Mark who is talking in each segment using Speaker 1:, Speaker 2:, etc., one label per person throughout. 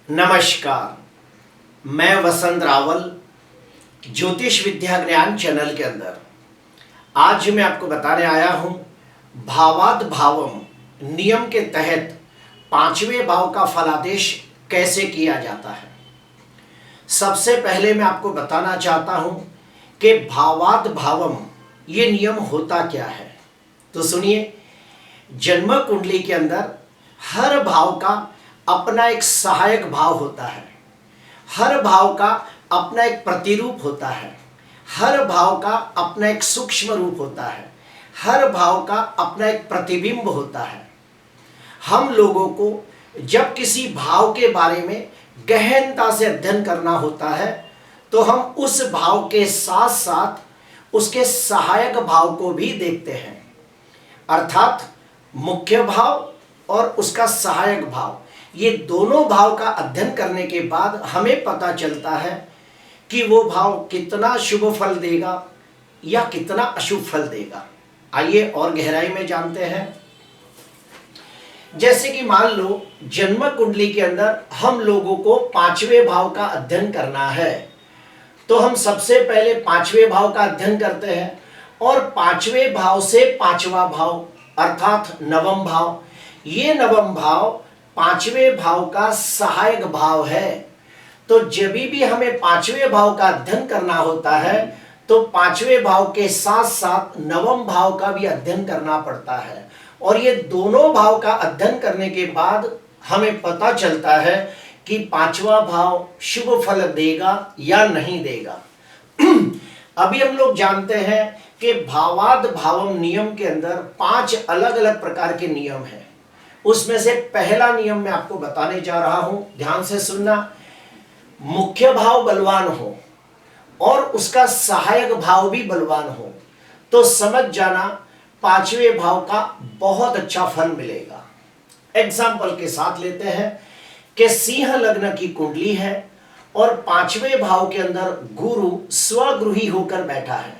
Speaker 1: नमस्कार। मैं वसंत रावल ज्योतिष विद्या ज्ञान चैनल के अंदर आज मैं आपको बताने आया हूं भावाद भावम नियम के तहत पांचवें भाव का फलादेश कैसे किया जाता है। सबसे पहले मैं आपको बताना चाहता हूं कि भावाद भावम ये नियम होता क्या है। तो सुनिए, जन्म कुंडली के अंदर हर भाव का अपना एक सहायक भाव होता है, हर भाव का अपना एक प्रतिरूप होता है, हर भाव का अपना एक सूक्ष्म रूप होता है, हर भाव का अपना एक प्रतिबिंब होता है। हम लोगों को जब किसी भाव के बारे में गहनता से अध्ययन करना होता है तो हम उस भाव के साथ साथ उसके सहायक भाव को भी देखते हैं, अर्थात मुख्य भाव और उसका सहायक भाव, ये दोनों भाव का अध्ययन करने के बाद हमें पता चलता है कि वो भाव कितना शुभ फल देगा या कितना अशुभ फल देगा। आइए और गहराई में जानते हैं। जैसे कि मान लो जन्म कुंडली के अंदर हम लोगों को पांचवें भाव का अध्ययन करना है, तो हम सबसे पहले पांचवें भाव का अध्ययन करते हैं और पांचवें भाव से पांचवा भाव अर्थात नवम भाव, ये नवम भाव पांचवें भाव का सहायक भाव है। तो जब भी हमें पांचवें भाव का अध्ययन करना होता है तो पांचवें भाव के साथ साथ नवम भाव का भी अध्ययन करना पड़ता है, और ये दोनों भाव का अध्ययन करने के बाद हमें पता चलता है कि पांचवा भाव शुभ फल देगा या नहीं देगा। अभी हम लोग जानते हैं कि भावाद भावम नियम के अंदर 5 अलग अलग प्रकार के नियम हैं। उसमें से पहला नियम मैं आपको बताने जा रहा हूं, ध्यान से सुनना। मुख्य भाव बलवान हो और उसका सहायक भाव भी बलवान हो तो समझ जाना पांचवें भाव का बहुत अच्छा फल मिलेगा। एग्जाम्पल के साथ लेते हैं कि सिंह लग्न की कुंडली है और पांचवें भाव के अंदर गुरु स्वगृही होकर बैठा है।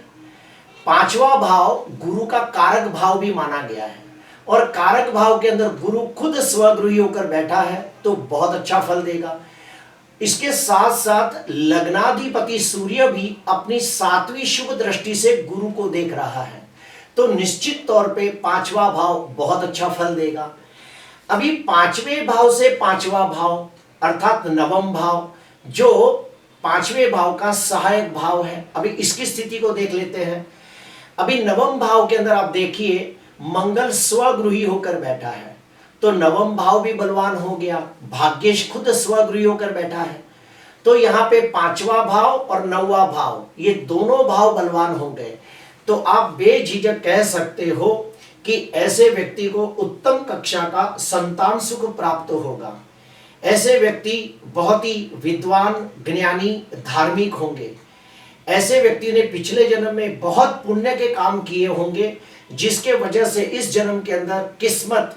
Speaker 1: पांचवा भाव गुरु का कारक भाव भी माना गया है और कारक भाव के अंदर गुरु खुद स्वगृही होकर बैठा है तो बहुत अच्छा फल देगा। इसके साथ साथ लग्नाधिपति सूर्य भी अपनी 7वीं शुभ दृष्टि से गुरु को देख रहा है, तो निश्चित तौर पे पांचवा भाव बहुत अच्छा फल देगा। अभी पांचवें भाव से पांचवा भाव अर्थात नवम भाव जो पांचवें भाव का सहायक भाव है, अभी इसकी स्थिति को देख लेते हैं। अभी नवम भाव के अंदर आप देखिए मंगल स्वगृही होकर बैठा है, तो नवम भाव भी बलवान हो गया। भाग्येश खुद स्वगृही होकर बैठा है, तो यहाँ पे पांचवा भाव और नौवा भाव ये दोनों भाव बलवान हो गए। तो आप बेझिझक कह सकते हो कि ऐसे व्यक्ति को उत्तम कक्षा का संतान सुख प्राप्त होगा। ऐसे व्यक्ति बहुत ही विद्वान ज्ञानी धार्मिक होंगे। ऐसे व्यक्ति ने पिछले जन्म में बहुत पुण्य के काम किए होंगे, जिसके वजह से इस जन्म के अंदर किस्मत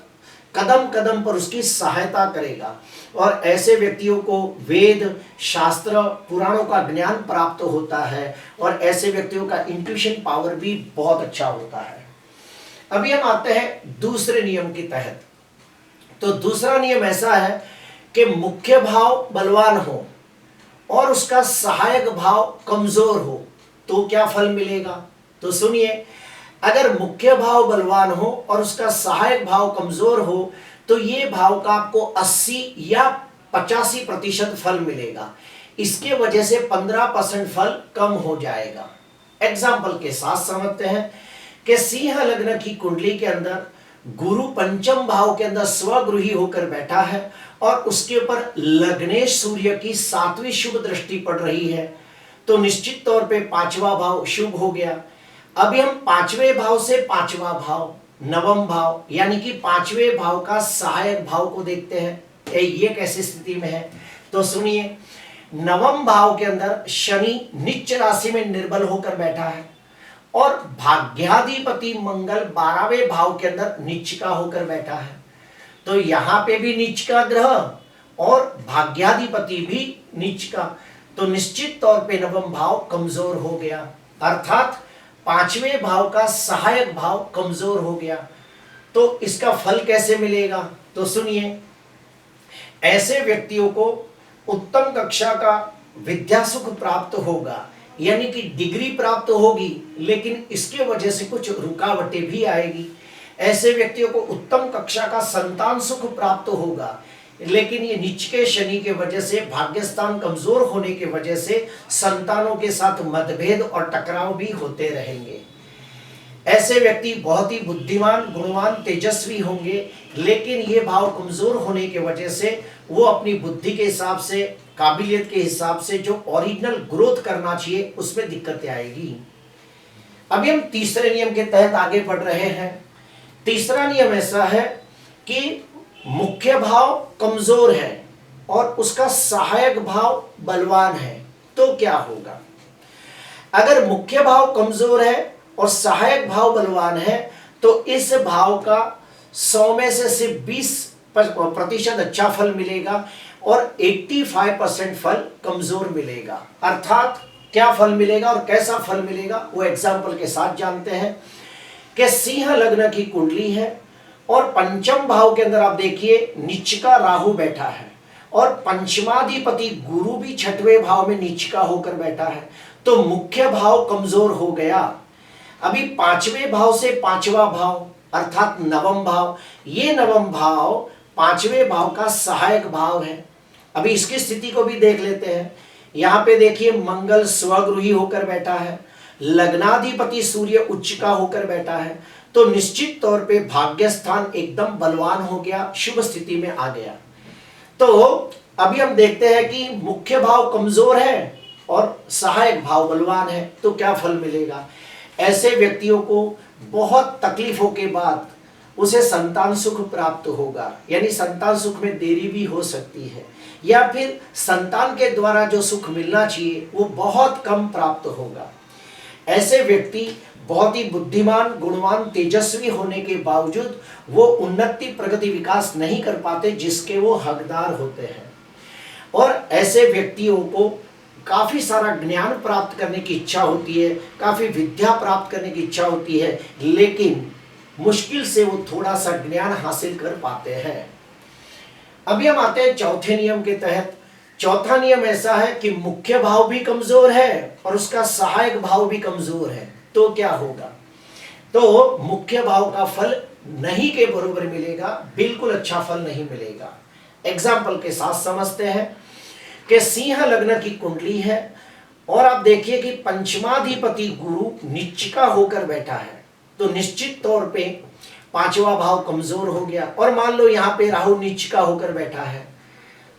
Speaker 1: कदम कदम पर उसकी सहायता करेगा, और ऐसे व्यक्तियों को वेद शास्त्र पुराणों का ज्ञान प्राप्त होता है और ऐसे व्यक्तियों का इंट्यूशन पावर भी बहुत अच्छा होता है। अभी हम आते हैं दूसरे नियम के तहत। तो दूसरा नियम ऐसा है कि मुख्य भाव बलवान हो और उसका सहायक भाव कमजोर हो तो क्या फल मिलेगा। तो सुनिए, अगर मुख्य भाव बलवान हो और उसका सहायक भाव कमजोर हो तो ये भाव का आपको 80 या 85% फल मिलेगा। इसके वजह से 15% फल कम हो जाएगा। एग्जाम्पल के साथ समझते हैं कि सिंह लग्न की कुंडली के अंदर गुरु पंचम भाव के अंदर स्वगृही होकर बैठा है और उसके ऊपर लग्नेश सूर्य की 7वीं शुभ दृष्टि पड़ रही है, तो निश्चित तौर पे पांचवा भाव शुभ हो गया। अभी हम पांचवें भाव से पांचवा भाव नवम भाव यानी कि पांचवें भाव का सहायक भाव को देखते हैं, ये कैसी स्थिति में है। तो सुनिए, नवम भाव के अंदर शनि नीच राशि में निर्बल होकर बैठा है और भाग्याधिपति मंगल 12वें भाव के अंदर नीच का होकर बैठा है, तो यहाँ पे भी नीच का ग्रह और भाग्याधिपति भी नीच का, तो निश्चित तौर पे नवम भाव कमजोर हो गया, अर्थात पांचवें भाव का सहायक भाव कमजोर हो गया। तो इसका फल कैसे मिलेगा। तो सुनिए, ऐसे व्यक्तियों को उत्तम कक्षा का विद्या सुख प्राप्त होगा, यानी कि डिग्री प्राप्त होगी, लेकिन इसके वजह से कुछ रुकावटें भी आएगी। ऐसे व्यक्तियों को उत्तम कक्षा का संतान सुख प्राप्त होगा, लेकिन ये नीच के शनि के वजह से, भाग्यस्थान कमजोर होने के वजह से संतानों के साथ मतभेद और टकराव भी होते रहेंगे। ऐसे व्यक्ति बहुत ही बुद्धिमान, गुणवान, तेजस्वी होंगे, लेकिन ये भाव कमजोर होने के वजह से वो अपनी बुद्धि के हिसाब से, काबिलियत के हिसाब से जो ओरिजिनल ग्रोथ करना चाहिए उसमें दिक्कतें आएगी। अभी हम तीसरे नियम के तहत आगे बढ़ रहे हैं। तीसरा नियम ऐसा है कि मुख्य भाव कमजोर है और उसका सहायक भाव बलवान है, तो क्या होगा? अगर मुख्य भाव कमजोर है और सहायक भाव बलवान है तो इस भाव का 100 में से सिर्फ 20% अच्छा फल मिलेगा और 85% फल कमजोर मिलेगा। अर्थात क्या फल मिलेगा और कैसा फल मिलेगा वो एग्जाम्पल के साथ जानते हैं कि सिंह लग्न की कुंडली है और पंचम भाव के अंदर आप देखिए नीच का राहु बैठा है और पंचमाधिपति गुरु भी छठवें भाव में नीच का होकर बैठा है, तो मुख्य भाव कमजोर हो गया। अभी पांचवें भाव से पांचवा भाव अर्थात नवम भाव, ये नवम भाव पांचवें भाव का सहायक भाव है। अभी इसकी स्थिति को भी देख लेते हैं। यहाँ पे देखिए मंगल स्वगृही होकर बैठा है, लग्नाधिपति सूर्य उच्च का होकर बैठा है, तो निश्चित तौर पे भाग्यस्थान एकदम बलवान हो गया, शुभ स्थिति में आ गया। तो अभी हम देखते हैं कि मुख्य भाव कमजोर है और सहायक भाव बलवान है, तो क्या फल मिलेगा? ऐसे व्यक्तियों को बहुत तकलीफों के बाद उसे संतान सुख प्राप्त होगा, यानी संतान सुख में देरी भी हो सकती है, या फिर संतान के द्वारा जो सुख मिलना चाहिए वो बहुत कम प्राप्त होगा। ऐसे व्यक्ति बहुत ही बुद्धिमान, गुणवान, तेजस्वी होने के बावजूद वो उन्नति, प्रगति, विकास नहीं कर पाते जिसके वो हकदार होते हैं। और ऐसे व्यक्तियों को काफी सारा ज्ञान प्राप्त करने की इच्छा होती है, काफी विद्या प्राप्त करने की इच्छा होती है, लेकिन मुश्किल से वो थोड़ा सा ज्ञान हासिल कर पाते हैं। अभी हम आते हैं चौथे नियम के तहत। चौथा नियम ऐसा है कि मुख्य भाव भी कमजोर है और उसका सहायक भाव भी कमजोर है, तो क्या होगा? तो मुख्य भाव का फल नहीं के बराबर मिलेगा, बिल्कुल अच्छा फल नहीं मिलेगा। एग्जाम्पल के साथ समझते हैं कि सिंह लग्न की कुंडली है और आप देखिए कि पंचमाधिपति गुरु नीच का होकर बैठा है, तो निश्चित तौर पे पांचवा भाव कमजोर हो गया। और मान लो यहाँ पे राहु नीच का होकर बैठा है,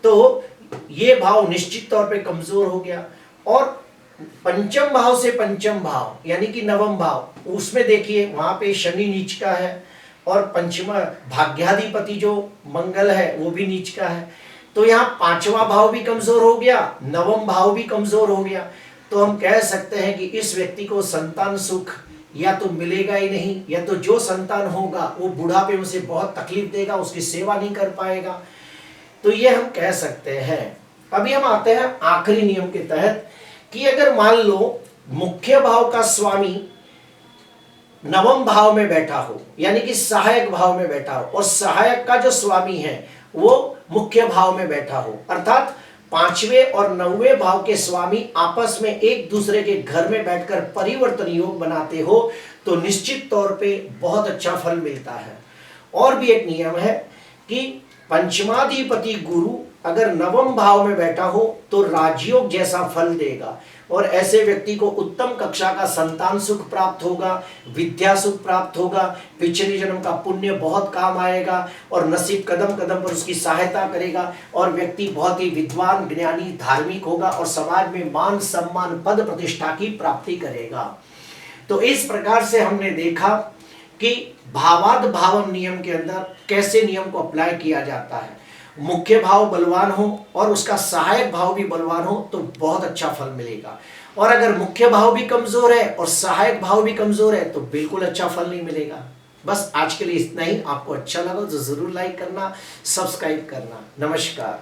Speaker 1: तो ये भाव निश्चित तौर पे कमजोर हो गया। और पंचम भाव से पंचम भाव यानी कि नवम भाव, उसमें देखिए वहां पे शनि नीच का है और पंचमा भाग्याधिपति जो मंगल है वो भी नीच का है, तो यहाँ पांचवा भाव भी कमजोर हो गया, नवम भाव भी कमजोर हो गया। तो हम कह सकते हैं कि इस व्यक्ति को संतान सुख या तो मिलेगा ही नहीं, या तो जो संतान होगा वो बुढ़ापे में उसे बहुत तकलीफ देगा, उसकी सेवा नहीं कर पाएगा, तो ये हम कह सकते हैं। अभी हम आते हैं आखिरी नियम के तहत कि अगर मान लो मुख्य भाव का स्वामी नवम भाव में बैठा हो, यानी कि सहायक भाव में बैठा हो, और सहायक का जो स्वामी है वो मुख्य भाव में बैठा हो, अर्थात पांचवें और नौवें भाव के स्वामी आपस में एक दूसरे के घर में बैठकर परिवर्तन योग बनाते हो, तो निश्चित तौर पे बहुत अच्छा फल मिलता है। और भी एक नियम है कि पंचमाधिपति गुरु अगर नवम भाव में बैठा हो तो राजयोग जैसा फल देगा, और ऐसे व्यक्ति को उत्तम कक्षा का संतान सुख प्राप्त होगा, विद्या सुख प्राप्त होगा, पिछले जन्म का पुण्य बहुत काम आएगा और नसीब कदम कदम पर उसकी सहायता करेगा, और व्यक्ति बहुत ही विद्वान, ज्ञानी, धार्मिक होगा और समाज में मान, सम्मान, पद, प्रतिष्ठा की प्राप्ति करेगा। तो इस प्रकार से हमने देखा कि भावाद भावम नियम के अंदर कैसे नियम को अप्लाई किया जाता है। मुख्य भाव बलवान हो और उसका सहायक भाव भी बलवान हो तो बहुत अच्छा फल मिलेगा, और अगर मुख्य भाव भी कमजोर है और सहायक भाव भी कमजोर है तो बिल्कुल अच्छा फल नहीं मिलेगा। बस आज के लिए इतना ही। आपको अच्छा लगा तो जरूर लाइक करना, सब्सक्राइब करना। नमस्कार।